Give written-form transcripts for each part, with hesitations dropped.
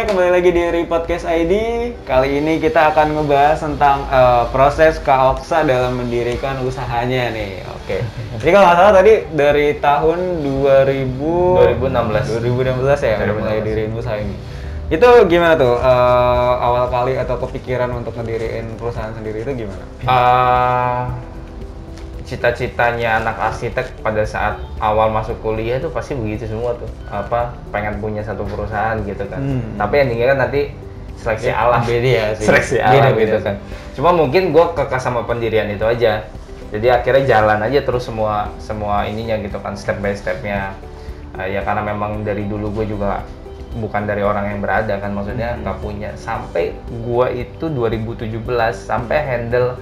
kembali lagi di Repodcast ID. Kali ini kita akan ngebahas tentang proses Kak Oksa dalam mendirikan usahanya nih. Oke. Jadi kalau nggak salah tadi dari tahun 2016 ya, udah mulai diriin usaha ini. Itu gimana tuh awal kali atau kepikiran untuk ngediriin perusahaan sendiri itu gimana? Cita-citanya anak arsitek pada saat awal masuk kuliah tuh pasti begitu semua tuh, pengen punya satu perusahaan gitu kan. Tapi endingnya kan nanti seleksi alam, beda sih. seleksi alam gitu kan. Cuma mungkin gue kekeh sama pendirian itu aja. Jadi akhirnya jalan aja terus semua ininya gitu kan, step by stepnya. Ya karena memang dari dulu gue juga bukan dari orang yang berada kan, maksudnya nggak punya. Sampai gue itu 2017 sampai handle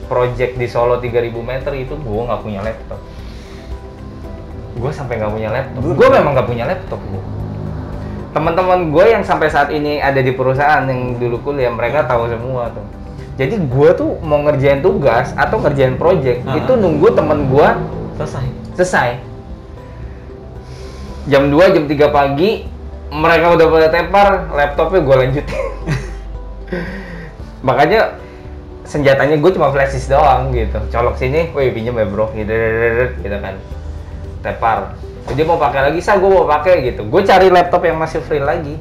project di Solo 3000 meter itu gue nggak punya laptop. Gue sampai nggak punya laptop. Gue memang nggak punya laptop. Teman-teman gue yang sampai saat ini ada di perusahaan yang dulu kuliah, mereka tahu semua tuh. Jadi gue tuh mau ngerjain tugas atau ngerjain project itu nunggu temen gue selesai. Jam 2, jam 3 pagi mereka udah pada tepar, laptopnya gue lanjutin. Makanya senjatanya gue cuma flash disk doang gitu, colok sini, woi pinjam ya bro, gitu kan, tepar. Jadi mau pakai lagi, gue mau pakai gitu. Gue cari laptop yang masih free lagi,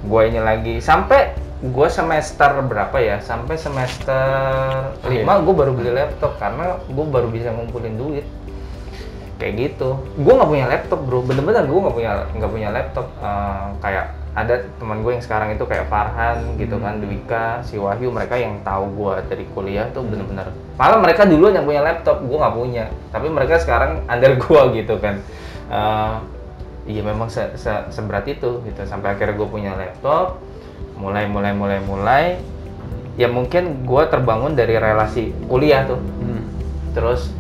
gue ini lagi sampai gue semester berapa ya? Sampai semester 5 gue baru beli laptop karena gue baru bisa ngumpulin duit. Kayak gitu. Gue nggak punya laptop bro, bener-bener gue nggak punya laptop. Kayak ada teman gue yang sekarang itu kayak Farhan gitu kan, Dwika, si Wahyu, mereka yang tahu gue dari kuliah tuh bener-bener. Malah mereka duluan yang punya laptop, gue nggak punya. Tapi mereka sekarang under gue gitu kan. Iya memang seberat itu gitu. Sampai akhirnya gue punya laptop, mulai. Ya mungkin gue terbangun dari relasi kuliah tuh. Terus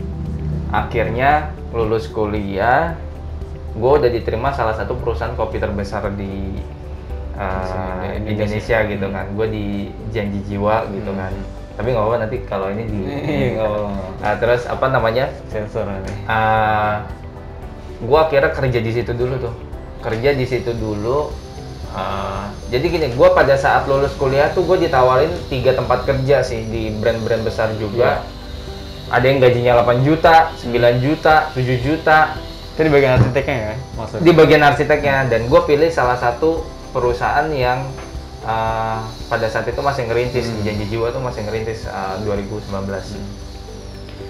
akhirnya lulus kuliah, gue udah diterima salah satu perusahaan kopi terbesar di Indonesia gitu kan. Gue di Janji Jiwa gitu kan. Tapi nggak apa-apa nanti kalau ini di terus apa namanya sensor nih. Gue akhirnya kerja di situ dulu. Jadi gini, gue pada saat lulus kuliah tuh gue ditawarin 3 tempat kerja sih di brand-brand besar juga. Ada yang gajinya 8 juta, 9 juta, 7 juta. Itu di bagian arsiteknya ya maksudnya? Di bagian arsiteknya, dan gue pilih salah satu perusahaan yang pada saat itu masih ngerintis, di Janji Jiwa tuh masih ngerintis 2019.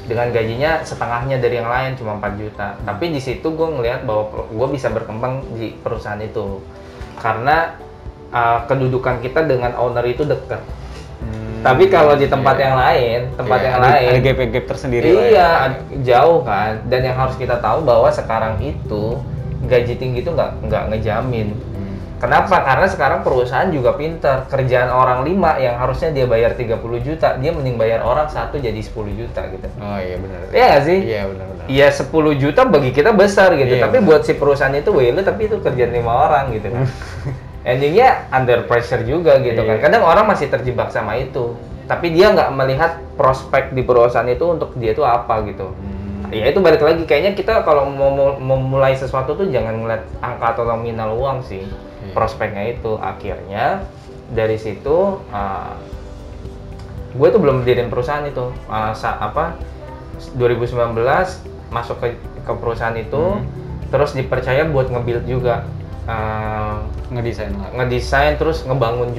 Dengan gajinya setengahnya dari yang lain, cuma 4 juta. Tapi di situ gue ngelihat bahwa gue bisa berkembang di perusahaan itu. Karena kedudukan kita dengan owner itu dekat. Tapi kalau di tempat yang lain, ada gap tersendiri. Iya, jauh kan. Dan yang harus kita tahu bahwa sekarang itu gaji tinggi itu nggak ngejamin. Kenapa? Karena sekarang perusahaan juga pintar. Kerjaan orang 5 yang harusnya dia bayar 30 juta, dia mending bayar orang 1 jadi 10 juta gitu. Oh iya benar. Iya nggak sih? Iya benar. Iya 10 juta bagi kita besar gitu. Iya, tapi benar. buat si perusahaan itu tapi itu kerjaan 5 orang gitu kan. Endingnya under pressure juga gitu kan. Kadang orang masih terjebak sama itu, tapi dia nggak melihat prospek di perusahaan itu untuk dia itu apa gitu. Ya itu balik lagi, kayaknya kita kalau mau memulai sesuatu tuh jangan ngeliat angka atau nominal uang sih, prospeknya itu. Akhirnya dari situ gue tuh belum diriin perusahaan itu. 2019 masuk ke perusahaan itu, terus dipercaya buat nge-build juga. Ngedesain terus ngebangun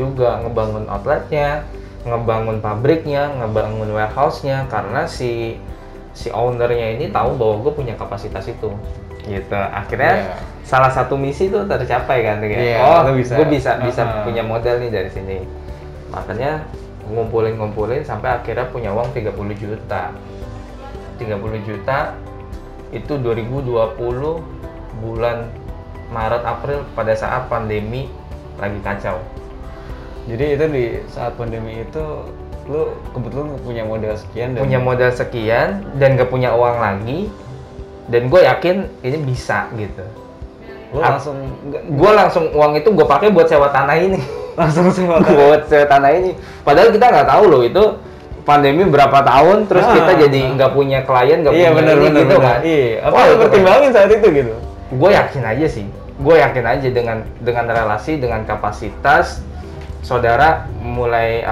outletnya, ngebangun pabriknya, ngebangun warehouse-nya, karena si ownernya ini tahu bahwa gue punya kapasitas itu gitu. Akhirnya salah satu misi itu tercapai kan, gue bisa punya modal nih dari sini. Makanya ngumpulin sampai akhirnya punya uang 30 juta itu 2020 bulan Maret April, pada saat pandemi lagi kacau. Jadi itu di saat pandemi itu lu kebetulan punya modal sekian dan gak punya uang lagi, dan gue yakin ini bisa gitu. Gue langsung uang itu gue pakai buat sewa tanah ini. Buat sewa tanah ini. Padahal kita nggak tahu loh itu pandemi berapa tahun, terus kita jadi nggak punya klien, nggak punya bener, gitu kan. Iya. Apa lu pertimbangin saat itu gitu? Gue yakin aja sih. gue yakin aja dengan relasi, dengan kapasitas, saudara mulai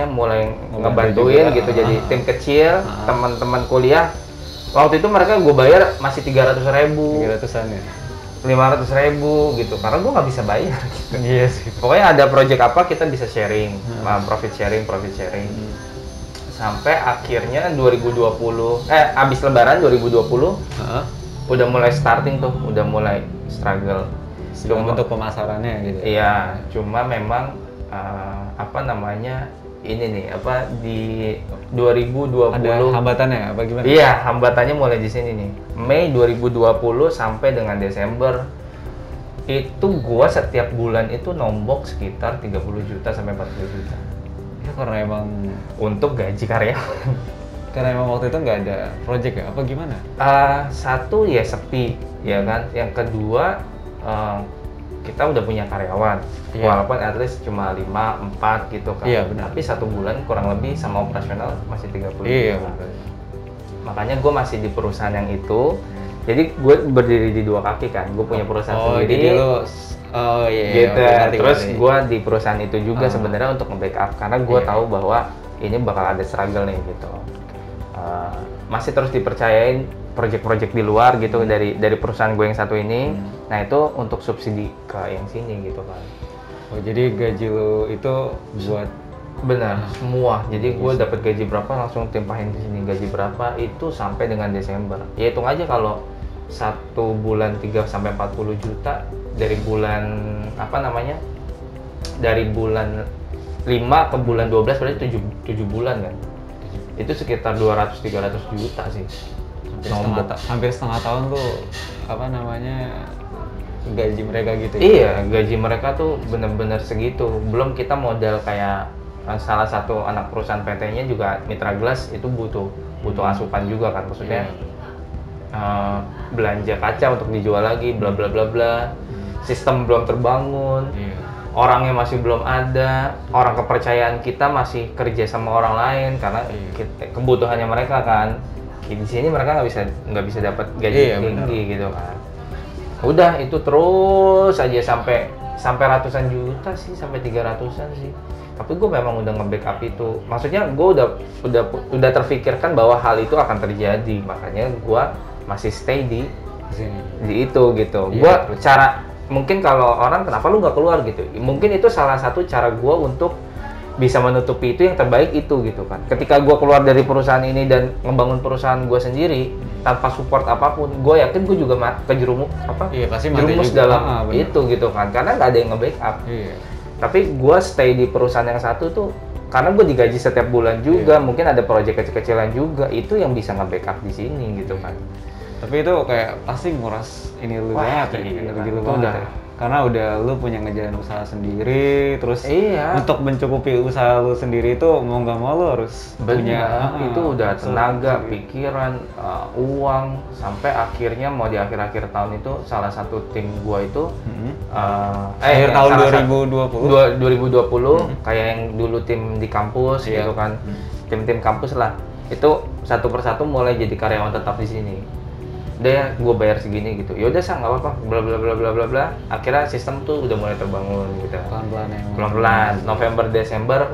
mulai ngebantuin gitu, jadi tim kecil, teman-teman kuliah. Waktu itu mereka gue bayar masih 300.000, 300-an ya. 500.000 gitu, karena gue nggak bisa bayar gitu. Iya sih. Pokoknya ada project apa kita bisa sharing, profit sharing. Sampai akhirnya 2020, abis lebaran 2020, udah mulai starting tuh, udah mulai struggle. Untuk pemasarannya gitu. Iya, cuma memang ini nih di 2020 ada hambatannya apa gimana? Iya, hambatannya mulai di sini nih. Mei 2020 sampai dengan Desember itu gua setiap bulan itu nombok sekitar 30 juta sampai 40 juta. Ya karena emang untuk gaji karyawan. Karena emang waktu itu nggak ada project ya? Apa gimana? Satu ya sepi, ya kan. Yang kedua kita udah punya karyawan, walaupun at least cuma 5, 4 gitu kan. Iya, benar. Tapi satu bulan kurang lebih sama operasional masih 30 Iya, juta. benar. Makanya gue masih di perusahaan yang itu. Jadi gue berdiri di dua kaki kan. Gue punya perusahaan sendiri. Jadi lo, gitu. Ngerti. Terus gue di perusahaan itu juga sebenarnya untuk nge-backup karena gue tahu bahwa ini bakal ada struggle nih gitu. Masih terus dipercayain project-project di luar gitu dari perusahaan gue yang satu ini. Nah itu untuk subsidi ke yang sini gitu kan. Oh jadi gaji lo itu buat benar semua. Jadi gue dapat gaji berapa langsung tempahin di sini, gaji berapa itu sampai dengan Desember. Ya hitung aja kalau satu bulan 3 sampai 40 juta dari bulan dari bulan 5 ke bulan 12 berarti 7 bulan kan. Itu sekitar 200-300 juta sih. Hampir setengah tahun tuh gaji mereka gitu. Iya, gaji mereka tuh bener-bener segitu. Belum kita modal kayak salah satu anak perusahaan PT-nya juga Mitra Glass itu butuh asupan juga kan, maksudnya belanja kaca untuk dijual lagi, bla bla bla bla. Sistem belum terbangun, orangnya masih belum ada, orang kepercayaan kita masih kerja sama orang lain karena kebutuhannya mereka kan. Di sini mereka nggak bisa dapat gaji tinggi gitu kan. Udah itu terus aja sampai ratusan juta sih, sampai 300-an sih. Tapi gue memang udah nge-backup itu. Maksudnya gue udah terfikirkan bahwa hal itu akan terjadi. Makanya gue masih stay di itu gitu. Gue mungkin kalau orang kenapa lu nggak keluar gitu. Mungkin itu salah satu cara gue untuk bisa menutupi itu yang terbaik itu gitu kan. Ketika gue keluar dari perusahaan ini dan ngebangun perusahaan gue sendiri tanpa support apapun, gue yakin gue juga kejerumus dalam itu gitu kan, karena nggak ada yang nge-backup. Tapi gue stay di perusahaan yang satu tuh karena gue digaji setiap bulan juga, mungkin ada proyek kecil-kecilan juga, itu yang bisa nge-backup di sini gitu kan. Tapi itu kayak pasti nguras ini lu banget ya, energi lu banget ya. Karena udah lu punya ngejalan usaha sendiri, terus untuk mencukupi usaha lu sendiri itu mau nggak mau lu harus punya itu udah tenaga, pikiran, uang, sampai akhirnya mau di akhir-akhir tahun itu salah satu tim gua itu akhir tahun 2020 kayak yang dulu tim di kampus gitu kan, tim-tim kampus lah, itu satu persatu mulai jadi karyawan tetap di sini. Udah ya, gue bayar segini gitu. Ya udah sah, nggak apa-apa. Bla bla bla bla bla bla. Akhirnya sistem tuh udah mulai terbangun gitu. Pelan-pelan. November, Desember,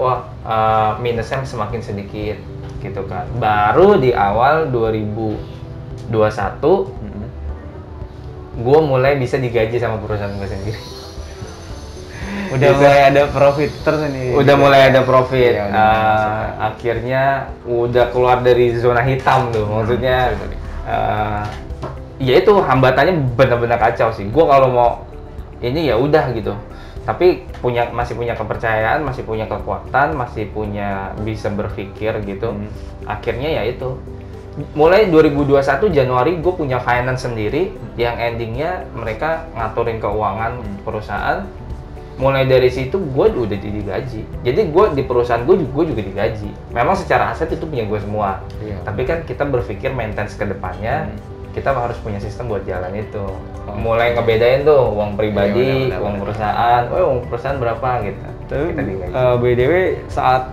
minusnya semakin sedikit gitu kan. Baru di awal 2021, gue mulai bisa digaji sama perusahaan gue sendiri. Udah mulai ada profit terus nih. Udah mulai ada profit. Akhirnya udah keluar dari zona hitam tuh. Maksudnya. Ya itu hambatannya benar-benar kacau sih. Gue kalau mau ini ya udah gitu. Tapi masih punya kepercayaan, masih punya kekuatan, masih punya bisa berpikir gitu. Akhirnya ya itu. Mulai 2021 Januari gue punya finance sendiri yang endingnya mereka ngaturin keuangan perusahaan. Mulai dari situ gue udah digaji. Jadi gue di perusahaan gue juga digaji. Memang secara aset itu punya gue semua. Tapi kan kita berpikir maintenance ke depannya. Kita harus punya sistem buat jalan itu. Mulai ngebedain tuh uang pribadi, uang perusahaan. Uang perusahaan berapa gitu. Tapi BDW saat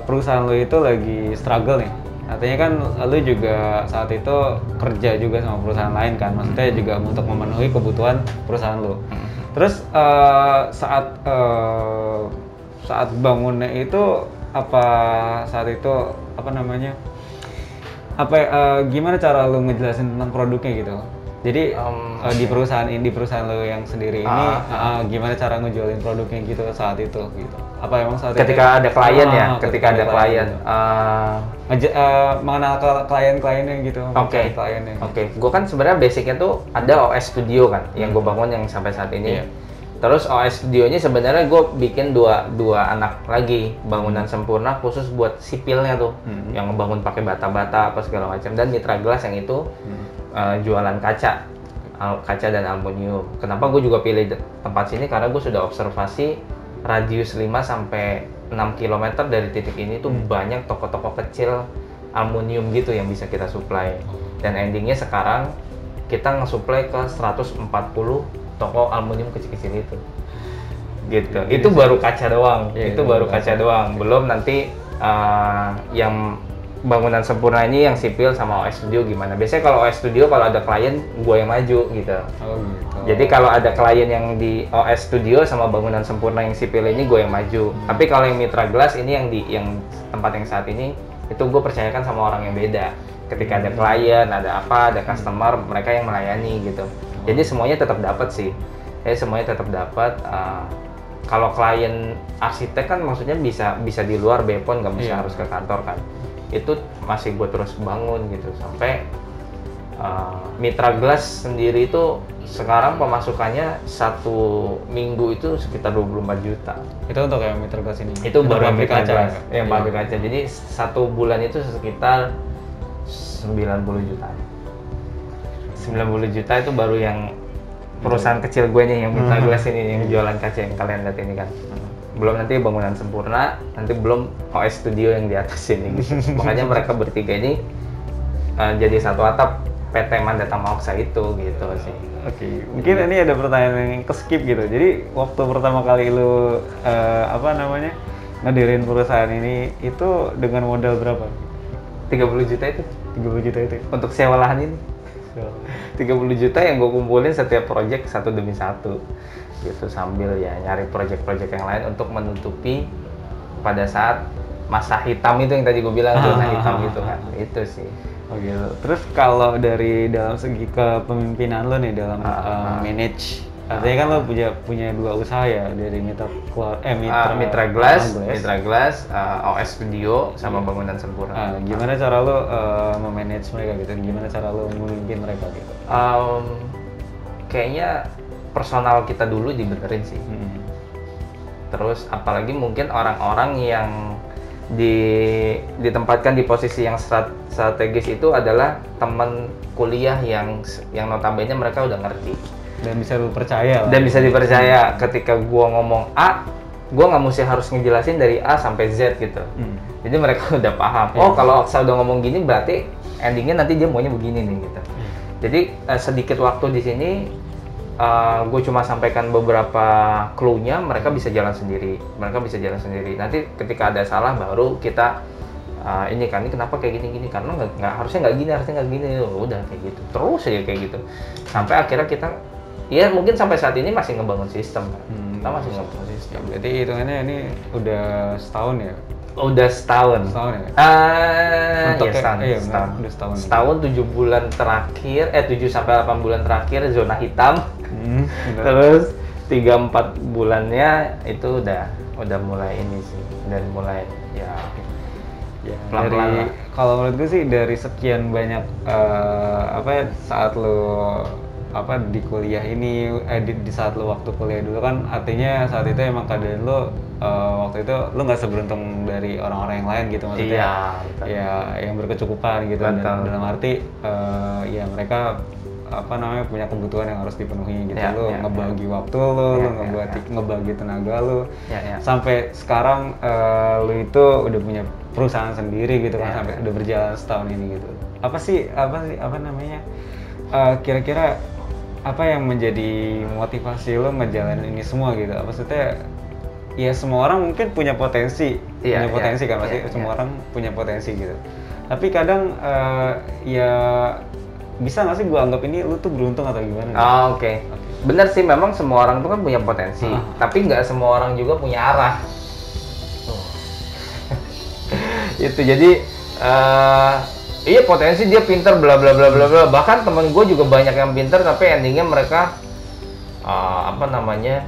perusahaan lo itu lagi struggle nih, Artinya kan lu juga saat itu kerja juga sama perusahaan lain kan, maksudnya juga untuk memenuhi kebutuhan perusahaan lu. Terus saat bangunnya itu saat itu gimana cara lu ngejelasin tentang produknya gitu? Jadi di perusahaan lo yang sendiri ini gimana cara ngejualin produknya gitu saat itu gitu? Apa emang saat ketika itu, ada klien ketika ada klien mengenal klien-kliennya gitu? Oke. Gue kan sebenarnya basicnya tuh ada OS Studio kan yang gue bangun yang sampai saat ini. Terus OS Studionya sebenarnya gue bikin dua anak lagi bangunan sempurna khusus buat sipilnya tuh, yang ngebangun pakai bata-bata apa segala macam, dan Mitra Glass yang itu jualan kaca dan aluminium. Kenapa gue juga pilih tempat sini? Karena gue sudah observasi radius 5 sampai 6 km dari titik ini tuh banyak toko-toko kecil aluminium gitu yang bisa kita supply. Dan endingnya sekarang kita nge-supply ke 140 toko aluminium kecil-kecil itu. Gitu. Itu baru kaca doang. Belum nanti yang bangunan sempurna ini yang sipil sama OS Studio gimana. Biasanya kalau OS Studio kalau ada klien gue yang maju gitu. Jadi kalau ada klien yang di OS Studio sama bangunan sempurna yang sipil ini gue yang maju. Tapi kalau yang Mitra Glass ini yang tempat yang saat ini itu gue percayakan sama orang yang beda. Ketika ada klien, ada customer, mereka yang melayani gitu. Jadi semuanya tetap dapat sih. Kalau klien arsitek kan maksudnya bisa di luar Bepon, nggak mesti harus ke kantor kan. Itu masih gue terus bangun gitu sampai Mitra Glass sendiri itu sekarang pemasukannya 1 minggu itu sekitar 24 juta. Itu untuk yang Mitra Glass ini? Itu baru yang Mitra Glass, yang pabrik kaca. Jadi 1 bulan itu sekitar 90 juta. 90 juta itu baru yang perusahaan kecil gue nih, yang Mitra Glass ini, yang jualan kaca yang kalian lihat ini kan. Belum nanti bangunan sempurna, nanti belum OS Studio yang di atas ini gitu. Makanya mereka bertiga ini jadi satu atap PT Mandata Maoksa itu gitu sih. Oke, mungkin ini ada pertanyaan yang ke-skip gitu. Jadi waktu pertama kali lu ngedirin perusahaan ini itu dengan modal berapa? 30 juta itu. 30 juta itu? Untuk sewa lahan ini. 30 juta yang gue kumpulin setiap proyek satu demi satu gitu, sambil ya nyari proyek-proyek yang lain untuk menutupi pada saat masa hitam itu yang tadi gue bilang zona hitam gitu kan. Itu sih. Oh gitu. Terus kalau dari dalam segi kepemimpinan lo nih dalam manage, artinya kan lo punya 2 usaha ya, dari Mitra Glass, OS Studio sama bangunan sempurna. Gimana cara lo memanage mereka gitu? Gimana cara lo memimpin mereka gitu? Kayaknya personal kita dulu dibenerin sih. Terus apalagi mungkin orang-orang yang ditempatkan di posisi yang strategis itu adalah teman kuliah yang notabene mereka udah ngerti dan bisa dipercaya. Bisa dipercaya. Ketika gua ngomong A, gua nggak mesti harus ngejelasin dari A sampai Z gitu. Jadi mereka udah paham. Oh, kalau Aksa udah ngomong gini berarti endingnya nanti dia maunya begini nih gitu. Jadi sedikit waktu di sini gue cuma sampaikan beberapa clue-nya, mereka bisa jalan sendiri. Nanti ketika ada salah baru kita ini kenapa kayak gini karena nggak harusnya nggak gini. Udah kayak gitu terus aja kayak gitu sampai akhirnya kita mungkin sampai saat ini masih ngebangun sistem kan. Kita masih ngebangun sistem. Berarti hitungannya ini udah setahun ya? Udah setahun ya? Setahun. Udah setahun. Setahun 7 bulan terakhir, 7 sampai 8 bulan terakhir zona hitam. Terus 3-4 bulannya itu udah mulai ini sih, dan mulai pelan-pelan. Kalau menurut gue sih dari sekian banyak saat lo di kuliah ini di saat lo waktu kuliah dulu kan, artinya saat itu emang keadaan lo waktu itu lo nggak seberuntung dari orang-orang yang lain gitu, maksudnya yang berkecukupan gitu. Dalam arti mereka punya kebutuhan yang harus dipenuhi gitu. Lo ngebagi waktu lo ngebagi tenaga lo sampai sekarang lo itu udah punya perusahaan sendiri gitu kan, sampai udah berjalan setahun ini gitu. Kira-kira apa yang menjadi motivasi lo ngejalanin ini semua gitu? Maksudnya ya semua orang mungkin punya potensi, kan pasti semua orang punya potensi gitu. Tapi kadang ya bisa nggak sih gue anggap ini lu tuh beruntung atau gimana? Oke. Bener sih, memang semua orang tuh kan punya potensi, tapi nggak semua orang juga punya arah. Itu jadi iya potensi dia pinter bla bla bla bla bla. Bahkan temen gue juga banyak yang pinter tapi endingnya mereka apa namanya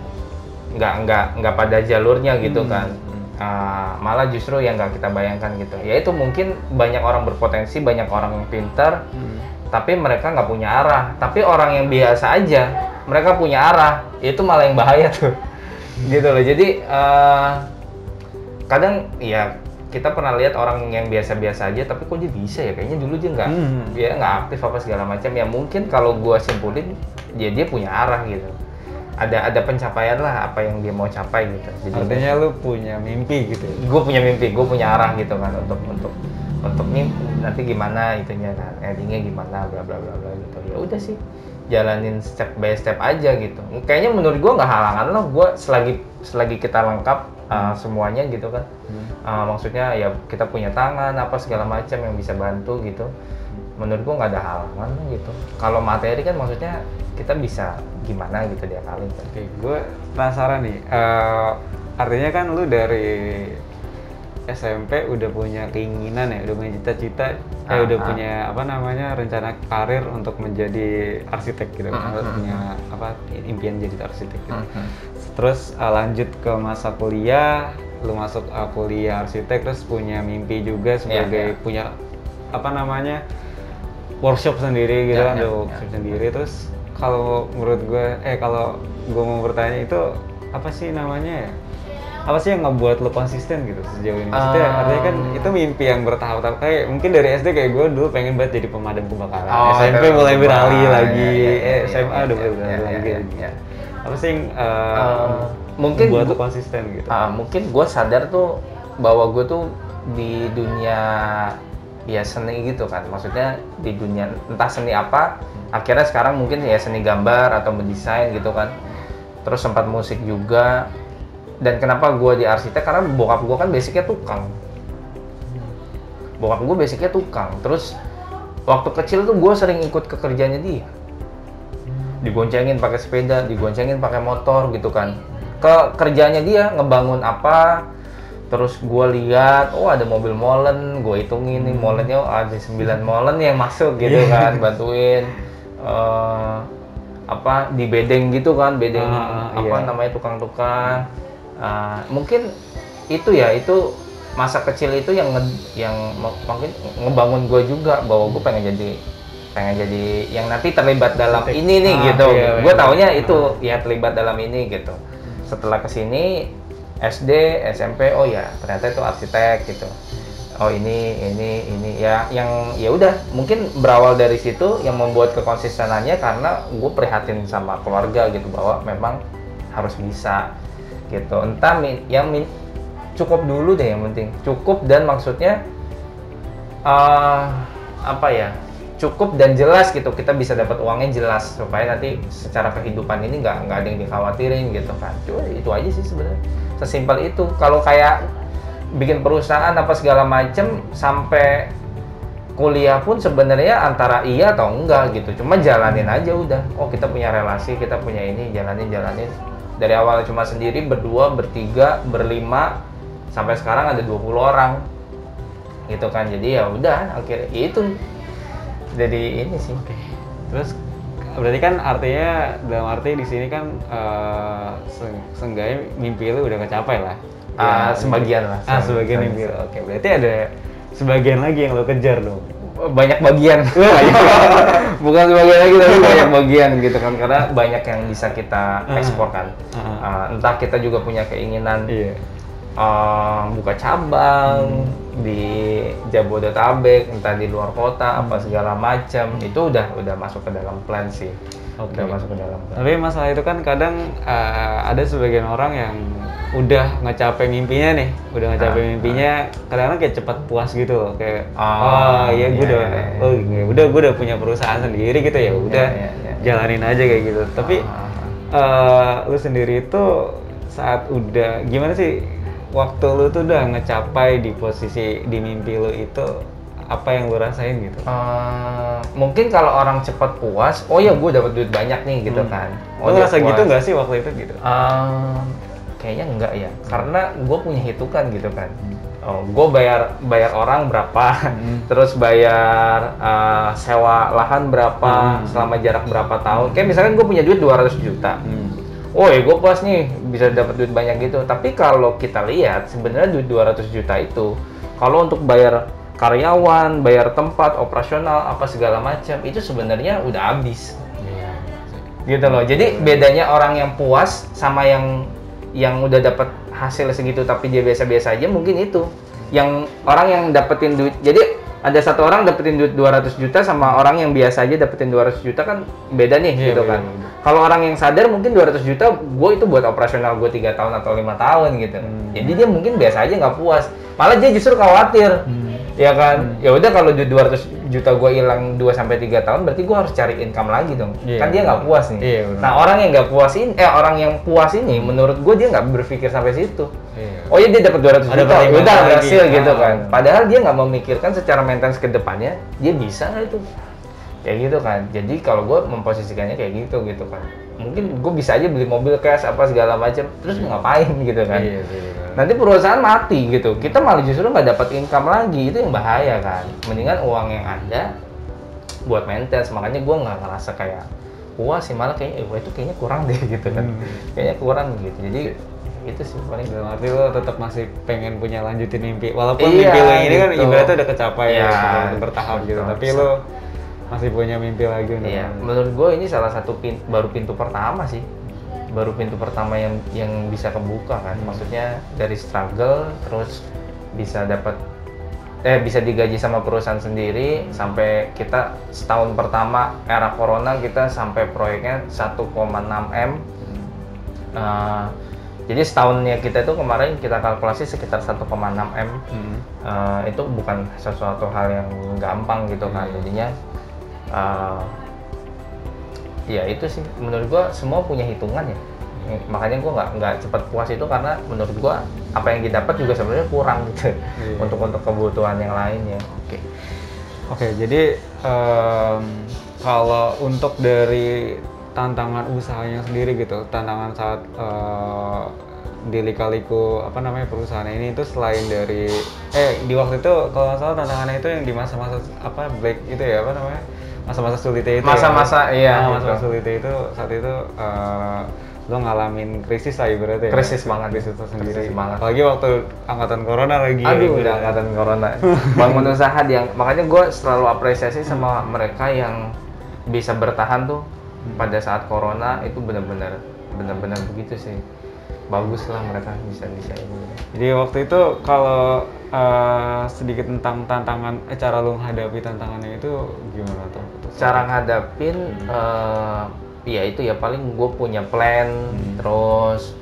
nggak pada jalurnya gitu kan. Malah justru yang nggak kita bayangkan gitu. Ya itu mungkin banyak orang berpotensi, banyak orang yang pinter, tapi mereka nggak punya arah. Tapi orang yang biasa aja, mereka punya arah, itu malah yang bahaya tuh. Gitu loh. Jadi kadang ya kita pernah lihat orang yang biasa-biasa aja, tapi kok dia bisa ya? Kayaknya dulu dia nggak aktif apa segala macam. Ya mungkin kalau gua simpulin, dia punya arah gitu. Ada pencapaian lah apa yang dia mau capai gitu. Jadi artinya lu punya mimpi gitu. Gue punya mimpi, gue punya arah gitu kan untuk nih nanti gimana itunya kan, endingnya gimana bla bla bla bla gitu. Ya udah sih, jalanin step by step aja gitu. Kayaknya menurut gue nggak halangan loh, gue selagi kita lengkap semuanya gitu kan. Maksudnya ya kita punya tangan apa segala macam yang bisa bantu gitu. Menurut gue nggak ada halangan gitu. Kalau materi kan maksudnya kita bisa gimana gitu diakalin. Oke, gue penasaran nih. Artinya kan lu dari SMP udah punya keinginan ya, udah punya cita-cita, udah punya apa namanya rencana karir untuk menjadi arsitek gitu, punya apa impian jadi arsitek gitu. Terus lanjut ke masa kuliah, lu masuk kuliah arsitek, terus punya mimpi juga sebagai punya apa namanya workshop sendiri gitu kan, workshop sendiri. Terus kalau menurut gue, kalau gue mau bertanya itu apa sih namanya ya? Apa sih yang ngebuat lo konsisten gitu sejauh ini? Maksudnya artinya kan itu mimpi yang bertahap-tahap, kayak mungkin dari SD kayak gue dulu pengen banget jadi pemadam kebakaran. SMP mulai beralih lagi, SMA udah beralih lagi. Apa sih yang mungkin buat lo konsisten gitu? Mungkin gue sadar tuh bahwa gue tuh di dunia ya seni gitu kan, maksudnya di dunia entah seni apa, akhirnya sekarang mungkin ya seni gambar atau mendesain gitu kan, terus sempat musik juga. Dan kenapa gue di arsitek, karena bokap gue kan basicnya tukang. Terus waktu kecil tuh gue sering ikut ke kerjanya dia, digoncengin pakai sepeda, digoncengin pakai motor gitu kan, ke kerjanya dia ngebangun apa. Terus gue lihat, ada mobil molen, gue hitungin nih molennya ada 9 molen yang masuk gitu kan, bantuin apa di bedeng gitu kan, bedeng namanya tukang-tukang. Mungkin itu masa kecil itu yang mungkin ngebangun gue juga bahwa gue pengen jadi yang nanti terlibat dalam ini nih gitu. Gue taunya itu ya terlibat dalam ini gitu. Setelah kesini SD, SMP, ternyata itu arsitek gitu. Ini ya yang ya udah mungkin berawal dari situ yang membuat kekonsistenannya karena gue prihatin sama keluarga gitu bahwa memang harus bisa gitu. Entah cukup dulu deh, yang penting cukup, dan maksudnya cukup dan jelas gitu, kita bisa dapat uangnya jelas supaya nanti secara kehidupan ini nggak ada yang dikhawatirin gitu kan. Itu aja sih sebenarnya, sesimpel itu. Kalau kayak bikin perusahaan apa segala macem sampai kuliah pun sebenarnya antara iya atau enggak gitu, cuma jalanin aja udah. Kita punya relasi, kita punya ini, jalanin. Dari awal cuma sendiri, berdua, bertiga, berlima, sampai sekarang ada 20 orang gitu kan. Jadi ya udah, akhirnya itu jadi ini sih. Terus berarti kan artinya dalam arti di sini kan seenggaknya mimpi lu udah kecapai lah. Sebagian lah. Sebagian mimpi. Oke, berarti ada sebagian lagi yang lo kejar dong. Banyak bagian. Bukan sebagian lagi, tapi banyak bagian gitu kan, karena banyak yang bisa kita ekspor kan. Entah kita juga punya keinginan buka cabang di Jabodetabek, entah di luar kota apa segala macam, itu udah masuk ke dalam plan sih. Udah masuk ke dalam plan. Tapi masalah itu kan kadang ada sebagian orang yang udah ngecapai mimpinya nih, kadang-kadang kayak cepat puas gitu loh, kayak gue udah punya perusahaan sendiri gitu, ya udah jalanin aja kayak gitu. Tapi lu sendiri itu saat udah gimana sih waktu lu tuh udah ngecapai di posisi di mimpi lu itu, apa yang lu rasain gitu? Mungkin kalau orang cepat puas, oh ya gue dapat duit banyak nih gitu kan. Lu ngerasa gitu nggak sih waktu itu gitu? Kayaknya enggak ya, karena gue punya hitungan gitu kan. Gue bayar orang berapa, terus bayar sewa lahan berapa, selama jarak berapa tahun. Kayak misalkan gue punya duit 200 juta. Oh ya gue puas nih, bisa dapat duit banyak gitu. Tapi kalau kita lihat, sebenarnya duit 200 juta itu, kalau untuk bayar karyawan, bayar tempat, operasional, apa segala macam, itu sebenarnya udah habis. Gitu loh. Jadi bedanya orang yang puas sama yang udah dapat hasil segitu tapi dia biasa-biasa aja, mungkin itu. Yang orang yang dapetin duit, jadi ada satu orang dapetin duit 200 juta sama orang yang biasa aja dapetin 200 juta kan beda nih gitu kan. Kalau orang yang sadar mungkin 200 juta gue itu buat operasional gue 3 tahun atau 5 tahun gitu. Jadi dia mungkin biasa aja nggak puas. Malah dia justru khawatir. Ya kan? Ya udah kalau duit 200 juta gue hilang 2 sampai 3 tahun berarti gue harus cari income lagi dong. Kan dia nggak puas nih. Nah, orang yang nggak puas ini orang yang puas ini menurut gue dia nggak berpikir sampai situ. Oh iya dia dapat 200 juta, udah berhasil gitu kan. Padahal dia nggak memikirkan secara maintenance ke depannya, dia bisa nggak itu? Kayak gitu kan. Jadi kalau gue memposisikannya kayak gitu kan. Mungkin gue bisa aja beli mobil cash apa segala macam, terus ngapain gitu kan. Nanti perusahaan mati gitu. Kita malah justru nggak dapat income lagi, itu yang bahaya kan. Mendingan uang yang ada buat maintenance. Makanya gue nggak ngerasa kayak puas sih, malah kayaknya itu kayaknya kurang deh gitu kan. Kayaknya kurang gitu. Jadi itu sih paling dalam arti lo tetap masih pengen punya lanjutin mimpi walaupun mimpi lo ini kan ibaratnya udah kecapai bertahap gitu, tapi lo masih punya mimpi lagi. Menurut gue ini salah satu baru pintu pertama sih, baru pintu pertama yang bisa kebuka kan. Maksudnya dari struggle terus bisa dapat bisa digaji sama perusahaan sendiri, sampai kita setahun pertama era corona kita sampai proyeknya 1,6 M. Jadi setahunnya kita itu kemarin kita kalkulasi sekitar 1,6 M. Itu bukan sesuatu hal yang gampang gitu kan. Jadinya ya itu sih menurut gua semua punya hitungan ya. Makanya gua nggak cepat puas itu karena menurut gua apa yang didapat juga sebenarnya kurang gitu untuk kebutuhan yang lainnya. Oke, jadi kalau untuk dari tantangan usahanya sendiri gitu, tantangan saat di lika-liku perusahaan ini itu selain dari di waktu itu kalau nggak salah tantangannya itu yang di masa-masa break itu ya masa-masa sulitnya itu masa-masa masa-masa sulitnya itu saat itu lo ngalamin krisis lah ibaratnya krisis banget krisis tersendiri banget. Apalagi waktu angkatan corona lagi udah angkatan corona bangun usaha makanya gue selalu apresiasi sama mereka yang bisa bertahan tuh pada saat corona. Itu benar-benar begitu sih, bagus lah mereka bisa ini. Jadi waktu itu kalau sedikit tentang tantangan cara lu menghadapi tantangannya itu gimana tuh? Cara ngadapin ya itu ya paling gue punya plan, terus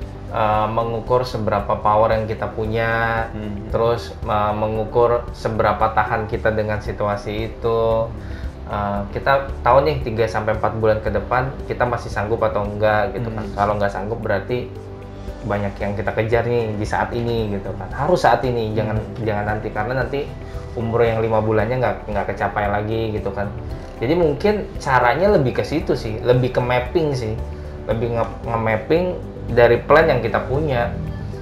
mengukur seberapa power yang kita punya, terus mengukur seberapa tahan kita dengan situasi itu. Kita tahu nih 3-4 bulan ke depan kita masih sanggup atau enggak gitu kan. Kalau nggak sanggup berarti banyak yang kita kejar nih di saat ini gitu kan. Harus saat ini, jangan nanti, karena nanti umur yang 5 bulannya nggak kecapai lagi gitu kan. Jadi mungkin caranya lebih ke situ sih, lebih ke mapping sih, lebih nge-mapping dari plan yang kita punya,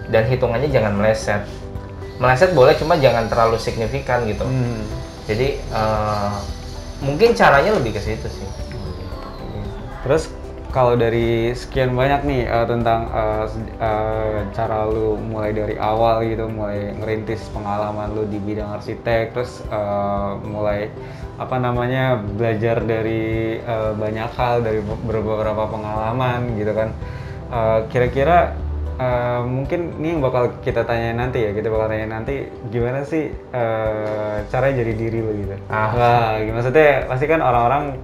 dan hitungannya jangan meleset boleh, cuma jangan terlalu signifikan gitu. Jadi mungkin caranya lebih ke situ sih. Terus kalau dari sekian banyak nih tentang cara lu mulai dari awal gitu, mulai ngerintis pengalaman lu di bidang arsitek, terus mulai belajar dari banyak hal dari beberapa pengalaman gitu kan. Kira-kira mungkin ini yang bakal kita tanya nanti gimana sih caranya jadi diri lo gitu. Maksudnya pasti kan orang-orang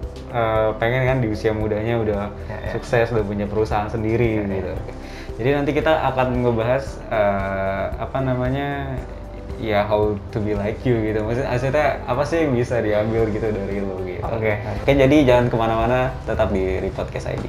pengen kan di usia mudanya udah sukses, udah punya perusahaan sendiri gitu. Jadi nanti kita akan ngebahas ya how to be like you gitu. Maksudnya apa sih yang bisa diambil gitu dari lo gitu. Oke, jadi jangan kemana-mana, tetap di Repodcast ID.